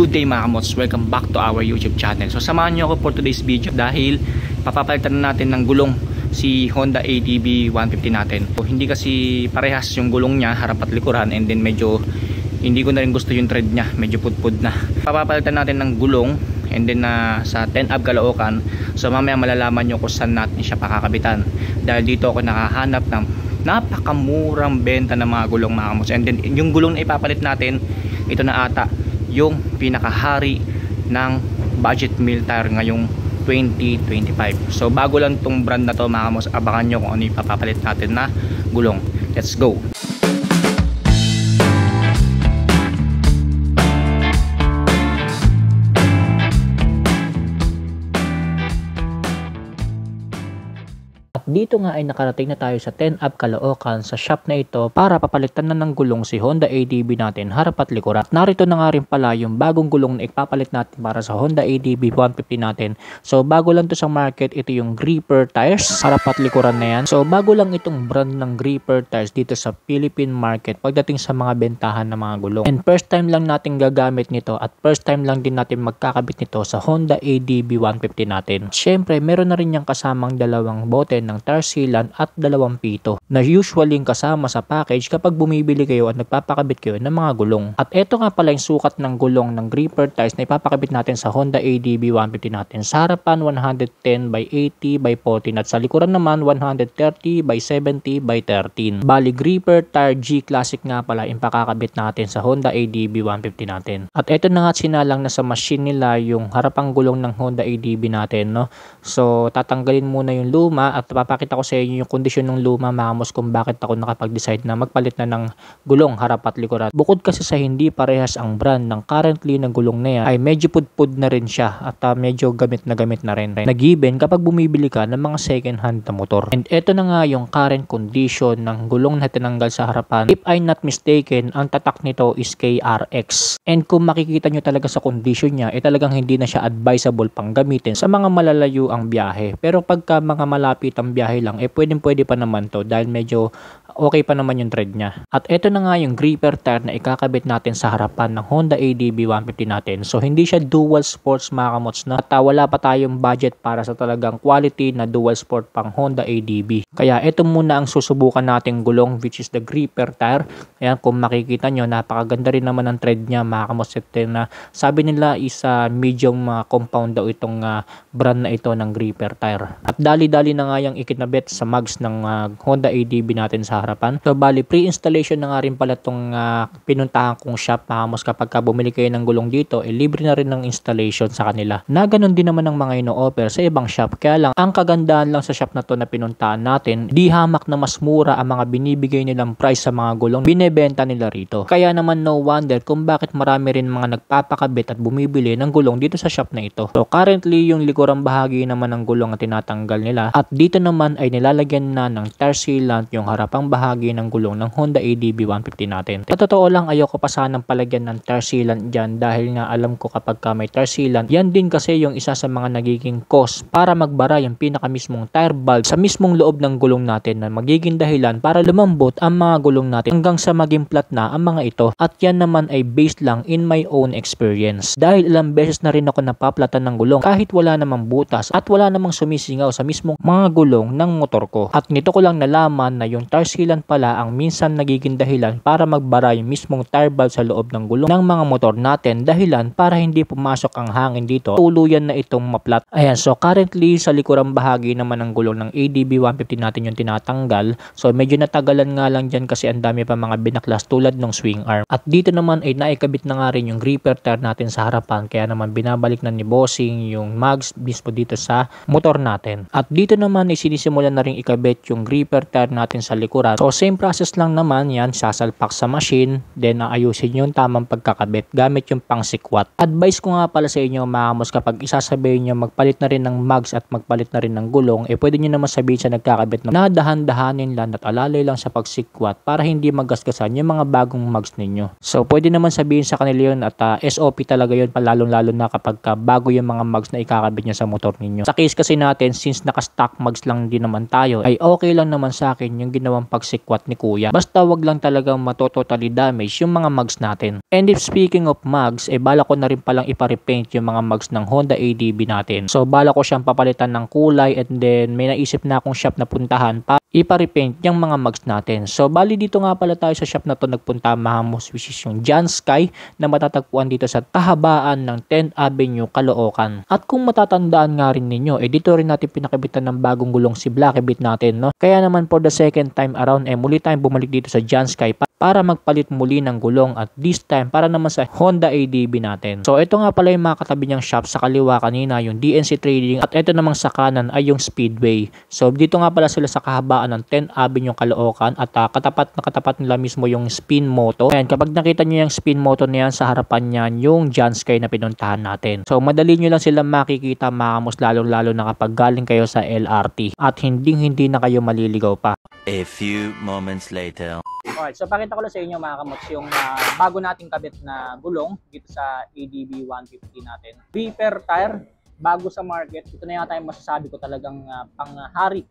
Good day mga kamots, welcome back to our YouTube channel. So samahan nyo ako for today's video dahil papapalitan na natin ng gulong si Honda ADB 150 natin. So, hindi kasi parehas yung gulong niya, harap at likuran, and then medyo hindi ko na rin gusto yung tread niya, medyo pudpud na. Papapalitan natin ng gulong and then sa 10AB Caloocan. So mamaya malalaman nyo kung saan natin siya pakakabitan dahil dito ako nakahanap ng napakamurang benta ng mga gulong mga kamots. And then yung gulong na ipapalit natin, ito na ata yung pinakahari ng budget meal tire ngayong 2025. So bago lang tong brand na to mga kamots, abangan nyo kung ano ipapalit natin na gulong. Let's go! Dito nga ay nakarating na tayo sa 10AB Caloocan sa shop na ito para papalitan na ng gulong si Honda ADB natin harap at likuran. Narito na nga rin pala yung bagong gulong na ipapalit natin para sa Honda ADB 150 natin. So bago lang to sa market, ito yung gripper tires, harap at likuran na yan. So bago lang itong brand ng gripper tires dito sa Philippine market pagdating sa mga bentahan ng mga gulong. And first time lang natin gagamit nito at first time lang din natin magkakabit nito sa Honda ADB 150 natin. Syempre meron na rin yung kasamang dalawang bote ng tire sealant at dalawang pito na usually kasama sa package kapag bumibili kayo at nagpapakabit kayo ng mga gulong. At ito nga pala yung sukat ng gulong ng gripper tires na ipapakabit natin sa Honda ADB 150 natin. Sa harapan 110 by 80 by 14 at sa likuran naman 130 by 70 by 13. Bali gripper tire G Classic nga pala yung pakakabit natin sa Honda ADB 150 natin. At ito na nga sinalang na sa machine nila yung harapang gulong ng Honda ADB natin, no? So tatanggalin muna yung luma at papakita ko sa inyo yung kondisyon ng luma mga kamots kung bakit ako nakapag-decide na magpalit na ng gulong harap at likuran. Bukod kasi sa hindi parehas ang brand ng currently ng gulong na yan ay medyo pudpud na rin siya at medyo gamit na rin na-given kapag bumibili ka ng mga second hand na motor. And eto na nga yung current condition ng gulong na tinanggal sa harapan. If I'm not mistaken, ang tatak nito is KRX. And kung makikita nyo talaga sa condition niya, talagang hindi na siya advisable pang gamitin sa mga malalayo ang biyahe. Pero pagka mga malapit ang biyahe lang, pwede pa naman to dahil medyo okay pa naman yung tread niya. At ito na nga yung gripper tire na ikakabit natin sa harapan ng Honda ADB 150 natin. So hindi siya dual sports mga kamots na at wala pa tayong budget para sa talagang quality na dual sport pang Honda ADB. Kaya ito muna ang susubukan nating gulong, which is the gripper tire. Ayan, kung makikita nyo, napakaganda rin naman ang tread niya mga kamots. Na sabi nila is medium compound daw itong brand na ito ng gripper tire. At dali-dali na nga yung ikinabit sa mags ng Honda ADB natin sa harapan. So bali pre-installation na nga rin pala itong pinuntahan kong shop mga kamots. Kapag bumili kayo ng gulong dito, libre na rin ng installation sa kanila. Na ganun din naman ang mga ino-offer sa ibang shop. Kaya lang, ang kagandahan lang sa shop na to na pinuntahan natin, di hamak na mas mura ang mga binibigay nilang price sa mga gulong binebenta nila rito. Kaya naman no wonder kung bakit marami rin mga nagpapakabit at bumibili ng gulong dito sa shop na ito. So currently yung likurang bahagi naman ng gulong at tinatanggal nila at dito naman ay nilalagyan na ng tire sealant yung harapang bahagi ng gulong ng Honda ADB 150 natin. Sa totoo lang, ayoko pa sanang palagyan ng tire sealant dyan dahil nga alam ko kapag may tire sealant, yan din kasi yung isa sa mga nagiging cause para magbara yung pinakamismong tire valve sa mismong loob ng gulong natin na magiging dahilan para lumambot ang mga gulong natin hanggang sa maging flat na ang mga ito. At yan naman ay based lang in my own experience. Dahil ilang beses na rin ako napaplatan ng gulong kahit wala namang butas at wala namang sumisingaw sa mismong mga gulong ng motor ko. At nito ko lang nalaman na yung tire sealant pala ang minsan nagiging dahilan para magbara yung mismong tire valve sa loob ng gulong ng mga motor natin, dahilan para hindi pumasok ang hangin dito, tuluyan na itong maplat. Ayan, so currently sa likurang bahagi naman ng gulong ng ADB 150 natin yung tinatanggal. So medyo natagalan nga lang dyan kasi ang dami pa mga binaklas tulad ng swing arm. At dito naman ay naikabit na nga rin yung gripper tire natin sa harapan, kaya naman binabalik na ni bossing yung mags mismo dito sa motor natin. At dito naman ay sinisimulan na rin ikabit yung gripper tire natin sa likuran. So same process lang naman yan, sasalpak sa machine, then ayusin yung tamang pagkakabit gamit yung pang sikwat. Advice ko nga pala sa inyo mga kamots, kapag isasabihin nyo magpalit na rin ng mags at magpalit na rin ng gulong, pwede nyo naman sabihin sa nagkakabit na nadahan-dahanin lang at alalay lang sa pagsikwat para hindi magasgasan yung mga bagong mags ninyo. So pwede naman sabihin sa kanila yun at SOP talaga yun, lalong-lalo na kapag bago yung mga mags na ikakabit nyo sa motor ninyo. Sa case kasi natin, since naka-stock mags lang lang din naman tayo, ay okay lang naman sa akin yung ginawang pagsikwat ni kuya. Basta wag lang talagang matotally damage yung mga mugs natin. And if speaking of mugs, bala ko na rin palang ipa-repaint yung mga mugs ng Honda ADB natin. So bala ko siyang papalitan ng kulay, and then may naisip na akong shop na puntahan pa ipa-repaint yung mga mugs natin. So bali dito nga pala tayo sa shop na to nagpunta mga moms, which is yung John Sky na matatagpuan dito sa kahabaan ng 10th Avenue, Caloocan. At kung matatandaan nga rin ninyo, dito rin natin pinakabitan ng bagong gulong si Blackibit natin, no? Kaya naman for the second time around, muli tayong bumalik dito sa John Sky para magpalit muli ng gulong, at this time para naman sa Honda ADB natin. So ito nga pala yung mga katabi niyang shop. Sa kaliwa kanina yung DNC Trading, at ito namang sa kanan ay yung Speedway. So dito nga pala sila sa kahabaan ng 10th Avenue, Caloocan, at katapat nila mismo yung Spin Moto. And kapag nakita nyo yung Spin Moto na yan, sa harapan niyan yung John Sky na pinuntahan natin. So madali nyo lang sila makikita mga kamos, lalo na kapag galing kayo sa LRT at hindi na kayo maliligaw pa. A few moments later. Alright, so pakita ko lang sa inyo mga kamots yung bago nating kabit na gulong dito sa ADB 150 natin. Repair tire, bago sa market. Ito na yata yung masasabi ko talagang panghari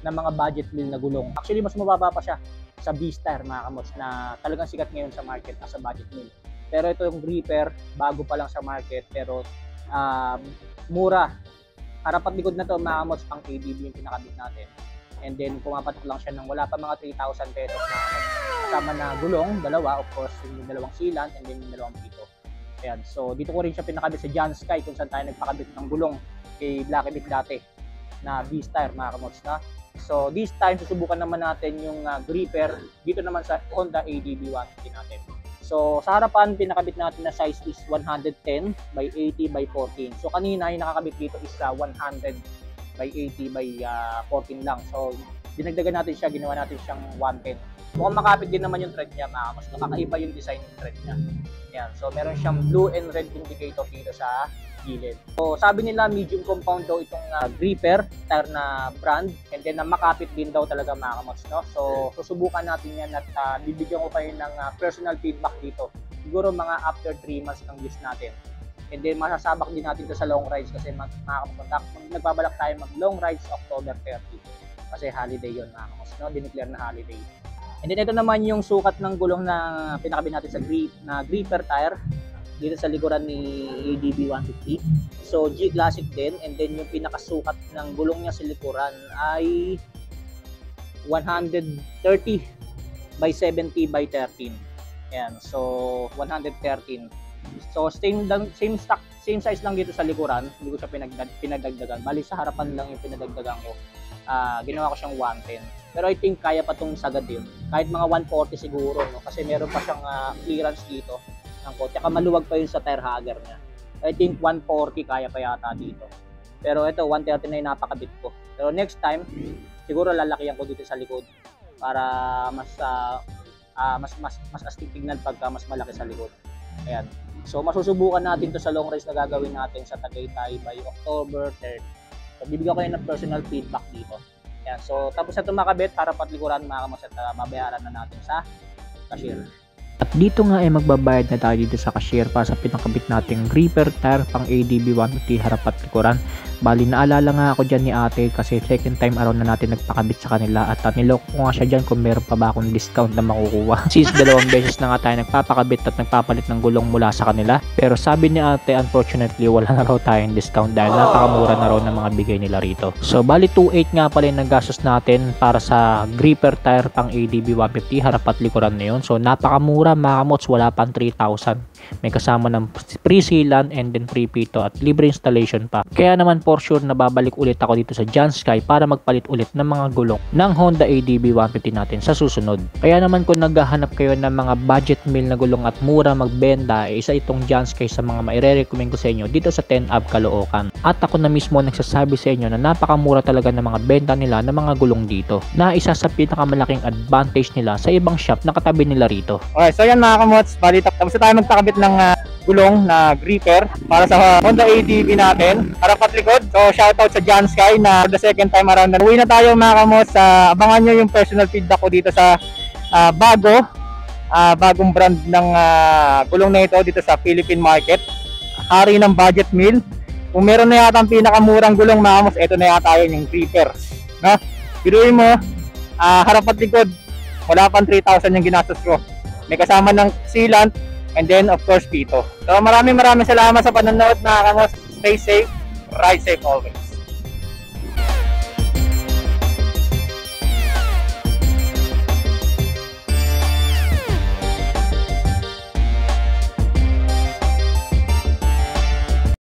ng mga budget meal na gulong. Actually, mas mababa pa siya sa B-Star mga kamots na talagang sikat ngayon sa market as a budget meal. Pero ito yung repair, bago pa lang sa market, pero mura. Harap at likod na to mga kamots, pang ADB yung pinakabit natin. And then pumapatok lang siya ng wala pa mga 3,000 pesos na kasama na gulong, dalawa, of course, yung dalawang sealant and then yung dalawang pito. Ayan, so dito ko rin siya pinakabit sa John Sky kung saan tayo nagpakabit ng gulong kay Blackibit dati na B-Star mga kamots na. So this time susubukan naman natin yung gripper dito naman sa Honda ADB 150 natin. So sa harapan pinakabit natin na size is 110 by 80 by 14. So kanina yung nakakabit dito is 100 by 80 by 14 lang. So dinagdagan natin siya, ginawa natin siyang 110. Mukhang makapit din naman yung thread niya mga kamots. Nakakaiba yung design ng thread niya. Yan. So meron siyang blue and red indicator dito sa gilid. So sabi nila medium compound daw itong gripper tire na brand, and then makapit din daw talaga mga kamots, no? So susubukan natin yan at bibigyan ko kayo ng personal feedback dito. Siguro mga after 3 months ng use natin. And then masasabak din natin ito sa long rides kasi nagbabalak tayo mag long rides October 30 kasi holiday yon mga kamots, no? Dineclare na holiday. And then ito naman yung sukat ng gulong na pinakabit natin sa gripper tire dito sa likuran ni ADB 150. So G Classic din, and then yung pinakasukat ng gulong niya sa likuran ay 130 by 70 by 13. Ayan, so 113. So same size lang dito sa likuran, hindi ko siya pinagdagdagan. Bali sa harapan lang yung pinagdagdagan ko. Ginawa ko siyang 110. Pero I think kaya pa tong sagad yun. Kahit mga 140 siguro, no? Kasi meron pa siyang clearance dito ng kote. Tsaka maluwag pa yun sa tire hugger niya. I think 140 kaya pa yata dito. Pero ito 130 na yung napakabit ko. Pero next time siguro lalakihan ko dito sa likod para mas astig tignan pagka mas malaki sa likod. Ayan. So masusubukan natin to sa long race na gagawin natin sa Tagaytay by October 3rd. So bibigyan ko kayo ng personal feedback dito. Ayan. So tapos na ito makabit para patlikuran mga kamots at babayaran na natin sa cashier. At dito nga magbabayad na tayo dito sa cashier para sa pinakabit nating gripper tire pang ADB 150 harap at likuran. Bali naalala nga ako dyan ni ate kasi second time around na natin nagpakabit sa kanila, at niloko ko nga siya dyan kung meron pa ba akong discount na makukuha. Since 2 beses na nga tayo nagpapakabit at nagpapalit ng gulong mula sa kanila. Pero sabi ni ate unfortunately wala na raw tayong discount dahil napakamura na raw ng mga bigay nila rito. So bali 2.8 nga pala yung naggastos natin para sa gripper tire pang ADB 150 harap at likuran na yun. So napakamura mga kamots, wala pang 3,000. May kasama ng free sealant and then free pito at libre installation pa. Kaya naman for sure na babalik ulit ako dito sa John Sky para magpalit ulit ng mga gulong ng Honda ADB 150 natin sa susunod. Kaya naman kung naghahanap kayo ng mga budget meal na gulong at mura magbenta, isa itong John Sky sa mga maire-recommend ko sa inyo dito sa 10th Ave Caloocan. At ako na mismo nagsasabi sa inyo na napakamura talaga ng mga benta nila ng mga gulong dito, na isa sa pinakamalaking advantage nila sa ibang shop na katabi nila rito. Okay, so yan mga kamots, bali tapos na tayo magpakabit ng gulong na gripper para sa Honda ADB natin, harap at likod. So shoutout sa John Sky na for the second time around. Uwi na tayo mga kamots. Abangan nyo yung personal feedback ko dito sa bagong brand ng gulong na ito dito sa Philippine market. Hari ng budget meal. Kung meron na yata ang pinakamurang gulong mga kamots, ito na yata yun, yung gripper No? Biruin mo, harap at likod, wala pang 3,000 yung ginastos ko. May kasama ng sealant, and then of course pito. So maraming salamat sa panonood mga kamos. Stay safe, ride safe always.